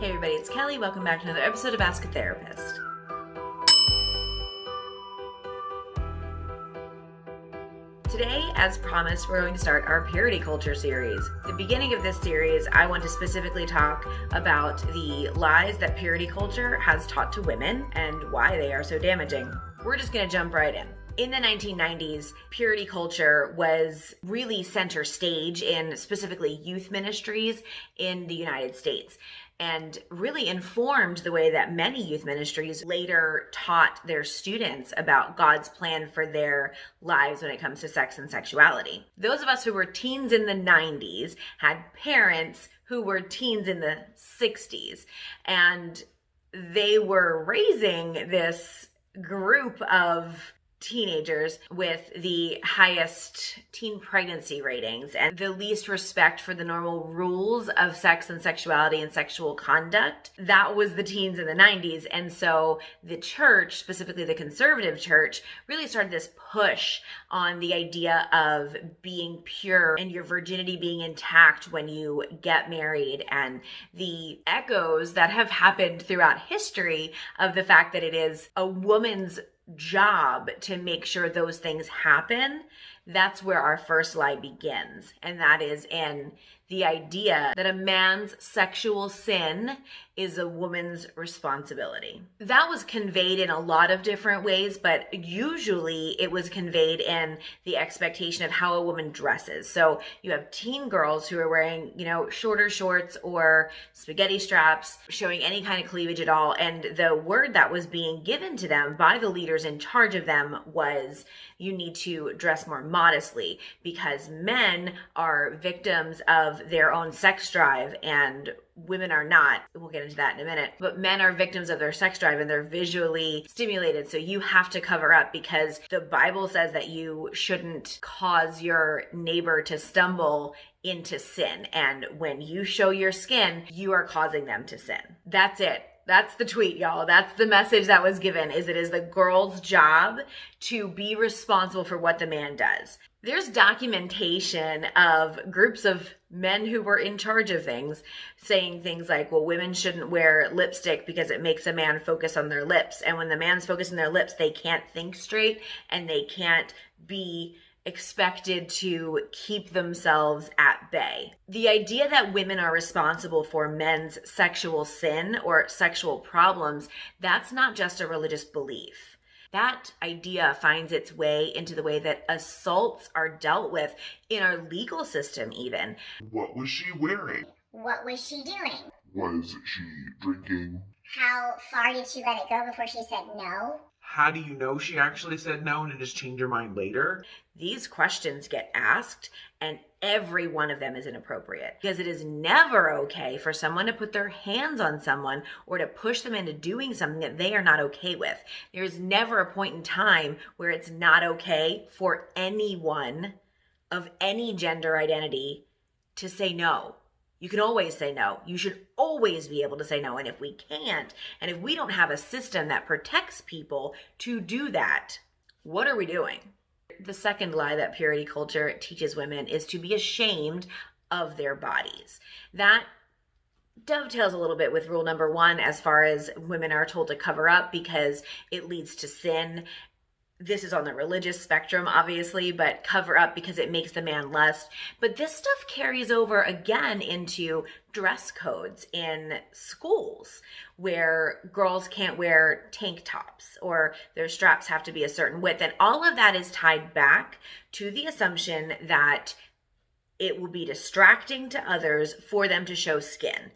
Hey everybody, it's Kelly. Welcome back to another episode of Ask a Therapist. Today, as promised, we're going to start our purity culture series. At the beginning of this series, I want to specifically talk about the lies that purity culture has taught to women and why they are so damaging. We're just going to jump right in. In the 1990s, purity culture was really center stage in specifically youth ministries in the United States, and really informed the way that many youth ministries later taught their students about God's plan for their lives when it comes to sex and sexuality. Those of us who were teens in the 90s had parents who were teens in the 60s, and they were raising this group of teenagers with the highest teen pregnancy ratings and the least respect for the normal rules of sex and sexuality and sexual conduct. That was the teens in the 90s. And so the church, specifically the conservative church, really started this push on the idea of being pure and your virginity being intact when you get married, and the echoes that have happened throughout history of the fact that it is a woman's job to make sure those things happen. That's where our first lie begins, and that is in the idea that a man's sexual sin is a woman's responsibility. That was conveyed in a lot of different ways, but usually it was conveyed in the expectation of how a woman dresses. So you have teen girls who are wearing, shorter shorts or spaghetti straps, showing any kind of cleavage at all. And the word that was being given to them by the leaders in charge of them was, you need to dress more modestly because men are victims of their own sex drive and women are not. We'll get into that in a minute. But men are victims of their sex drive and they're visually stimulated. So you have to cover up because the Bible says that you shouldn't cause your neighbor to stumble into sin. And when you show your skin, you are causing them to sin. That's it. That's the tweet, y'all. That's the message that was given, is it is the girl's job to be responsible for what the man does. There's documentation of groups of men who were in charge of things saying things like, well, women shouldn't wear lipstick because it makes a man focus on their lips. And when the man's focused on their lips, they can't think straight and they can't be expected to keep themselves at bay. The idea that women are responsible for men's sexual sin or sexual problems, that's not just a religious belief. That idea finds its way into the way that assaults are dealt with in our legal system even. What was she wearing? What was she doing? Was she drinking? How far did she let it go before she said no? How do you know she actually said no and just change her mind later? These questions get asked, and every one of them is inappropriate because it is never okay for someone to put their hands on someone or to push them into doing something that they are not okay with. There's never a point in time where it's not okay for anyone of any gender identity to say no. You can always say no. You should always be able to say no. And if we can't, and if we don't have a system that protects people to do that, what are we doing? The second lie that purity culture teaches women is to be ashamed of their bodies. That dovetails a little bit with rule number 1 as far as women are told to cover up because it leads to sin. This is on the religious spectrum, obviously, but cover up because it makes the man lust. But this stuff carries over again into dress codes in schools where girls can't wear tank tops or their straps have to be a certain width. And all of that is tied back to the assumption that it will be distracting to others for them to show skin.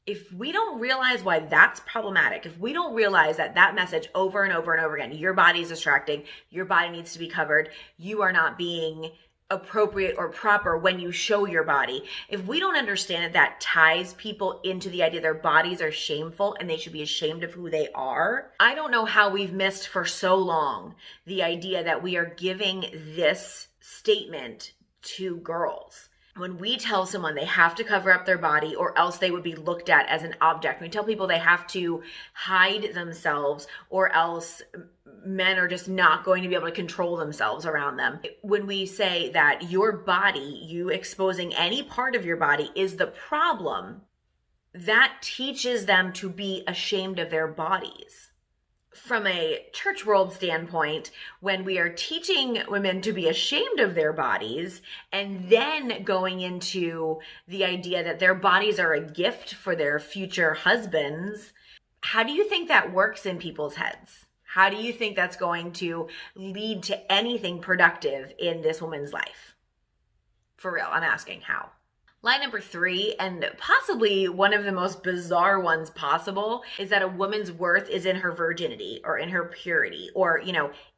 If we don't realize why that's problematic, if we don't realize that that message over and over and over again, your body is distracting, your body needs to be covered, you are not being appropriate or proper when you show your body. If we don't understand that that ties people into the idea their bodies are shameful and they should be ashamed of who they are, I don't know how we've missed for so long the idea that we are giving this statement to girls. When we tell someone they have to cover up their body or else they would be looked at as an object, when we tell people they have to hide themselves or else men are just not going to be able to control themselves around them. When we say that your body, you exposing any part of your body is the problem, that teaches them to be ashamed of their bodies. From a church world standpoint, when we are teaching women to be ashamed of their bodies and then going into the idea that their bodies are a gift for their future husbands, how do you think that works in people's heads? How do you think that's going to lead to anything productive in this woman's life? For real, I'm asking how. Lie number 3, and possibly one of the most bizarre ones possible, is that a woman's worth is in her virginity or in her purity or,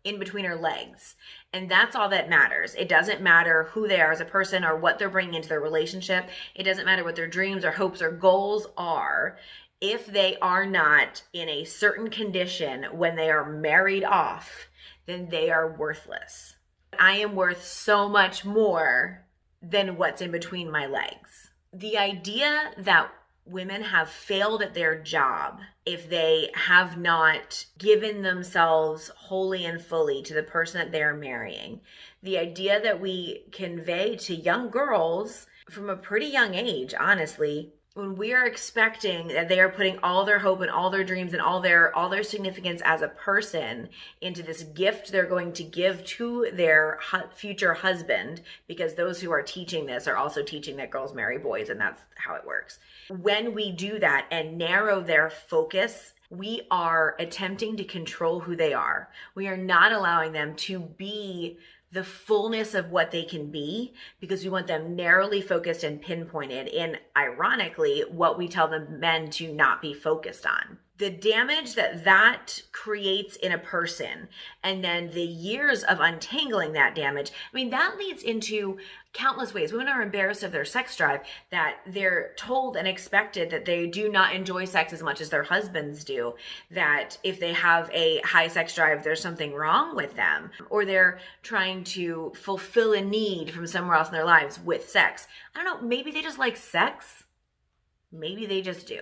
in between her legs. And that's all that matters. It doesn't matter who they are as a person or what they're bringing into their relationship. It doesn't matter what their dreams or hopes or goals are. If they are not in a certain condition when they are married off, then they are worthless. I am worth so much more than what's in between my legs. The idea that women have failed at their job if they have not given themselves wholly and fully to the person that they're marrying. The idea that we convey to young girls from a pretty young age, honestly, when we are expecting that they are putting all their hope and all their dreams and all their significance as a person into this gift they're going to give to their future husband, because those who are teaching this are also teaching that girls marry boys, and that's how it works. When we do that and narrow their focus, we are attempting to control who they are. We are not allowing them to be the fullness of what they can be, because we want them narrowly focused and pinpointed in, ironically, what we tell the men to not be focused on. The damage that creates in a person, and then the years of untangling that damage, that leads into countless ways. Women are embarrassed of their sex drive, that they're told and expected that they do not enjoy sex as much as their husbands do, that if they have a high sex drive, there's something wrong with them, or they're trying to fulfill a need from somewhere else in their lives with sex. I don't know, maybe they just like sex. Maybe they just do.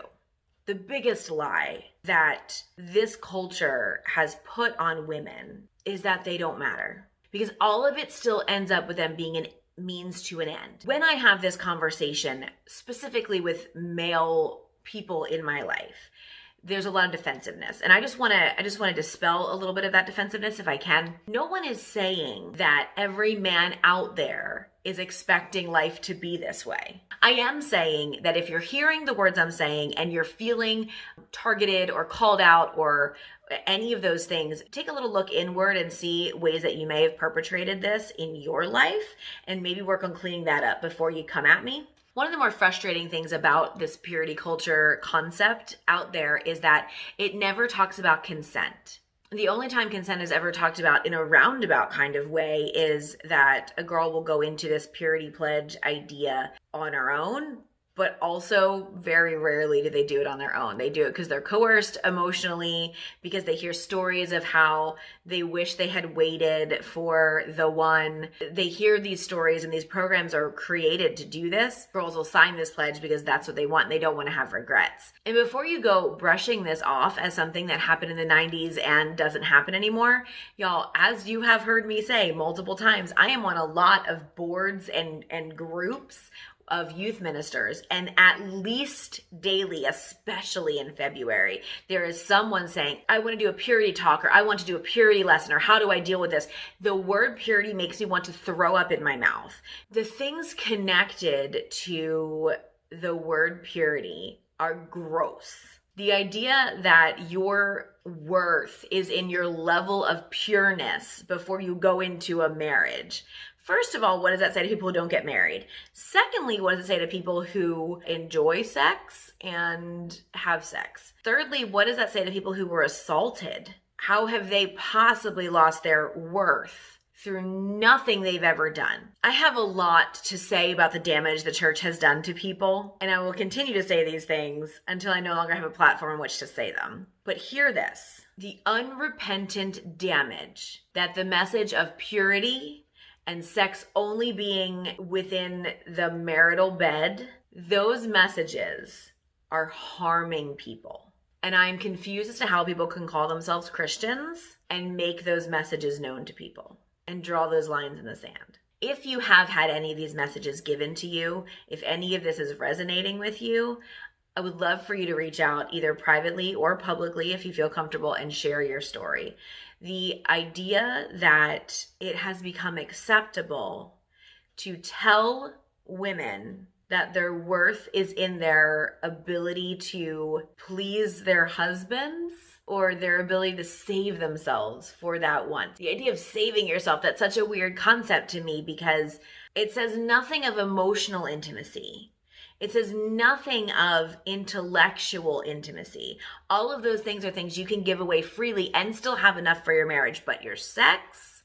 The biggest lie that this culture has put on women is that they don't matter, because all of it still ends up with them being an means to an end. When I have this conversation, specifically with male people in my life, there's a lot of defensiveness. And I just want to dispel a little bit of that defensiveness if I can. No one is saying that every man out there is expecting life to be this way. I am saying that if you're hearing the words I'm saying and you're feeling targeted or called out or any of those things, take a little look inward and see ways that you may have perpetrated this in your life, and maybe work on cleaning that up before you come at me. One of the more frustrating things about this purity culture concept out there is that it never talks about consent. The only time consent is ever talked about in a roundabout kind of way is that a girl will go into this purity pledge idea on her own, but also very rarely do they do it on their own. They do it because they're coerced emotionally, because they hear stories of how they wish they had waited for the one. They hear these stories, and these programs are created to do this. Girls will sign this pledge because that's what they want. And they don't want to have regrets. And before you go brushing this off as something that happened in the 90s and doesn't happen anymore, y'all, as you have heard me say multiple times, I am on a lot of boards and groups of youth ministers, and at least daily, especially in February, there is someone saying, I want to do a purity talk, or I want to do a purity lesson, or how do I deal with this? The word purity makes me want to throw up in my mouth. The things connected to the word purity are gross. The idea that your worth is in your level of pureness before you go into a marriage. First of all, what does that say to people who don't get married? Secondly, what does it say to people who enjoy sex and have sex? Thirdly, what does that say to people who were assaulted? How have they possibly lost their worth through nothing they've ever done? I have a lot to say about the damage the church has done to people, and I will continue to say these things until I no longer have a platform on which to say them. But hear this: the unrepentant damage that the message of purity and sex only being within the marital bed, those messages are harming people. And I'm confused as to how people can call themselves Christians and make those messages known to people and draw those lines in the sand. If you have had any of these messages given to you, if any of this is resonating with you, I would love for you to reach out either privately or publicly if you feel comfortable and share your story. The idea that it has become acceptable to tell women that their worth is in their ability to please their husbands or their ability to save themselves for that one. The idea of saving yourself, that's such a weird concept to me because it says nothing of emotional intimacy. It says nothing of intellectual intimacy. All of those things are things you can give away freely and still have enough for your marriage, but your sex,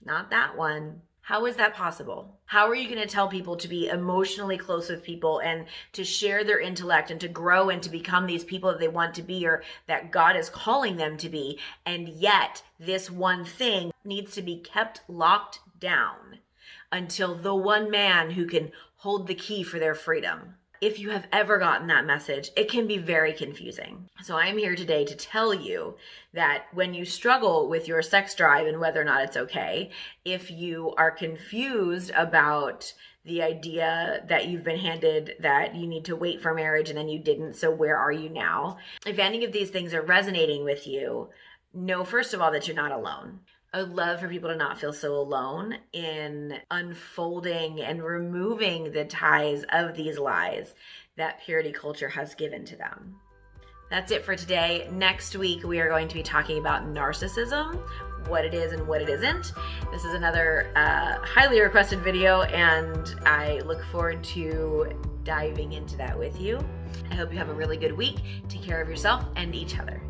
not that one. How is that possible? How are you going to tell people to be emotionally close with people and to share their intellect and to grow and to become these people that they want to be or that God is calling them to be, and yet this one thing needs to be kept locked down until the one man who can hold the key for their freedom? If you have ever gotten that message, it can be very confusing. So I am here today to tell you that when you struggle with your sex drive and whether or not it's okay, if you are confused about the idea that you've been handed that you need to wait for marriage and then you didn't, so where are you now? If any of these things are resonating with you, know first of all that you're not alone. I would love for people to not feel so alone in unfolding and removing the ties of these lies that purity culture has given to them. That's it for today. Next week, we are going to be talking about narcissism, what it is and what it isn't. This is another highly requested video, and I look forward to diving into that with you. I hope you have a really good week. Take care of yourself and each other.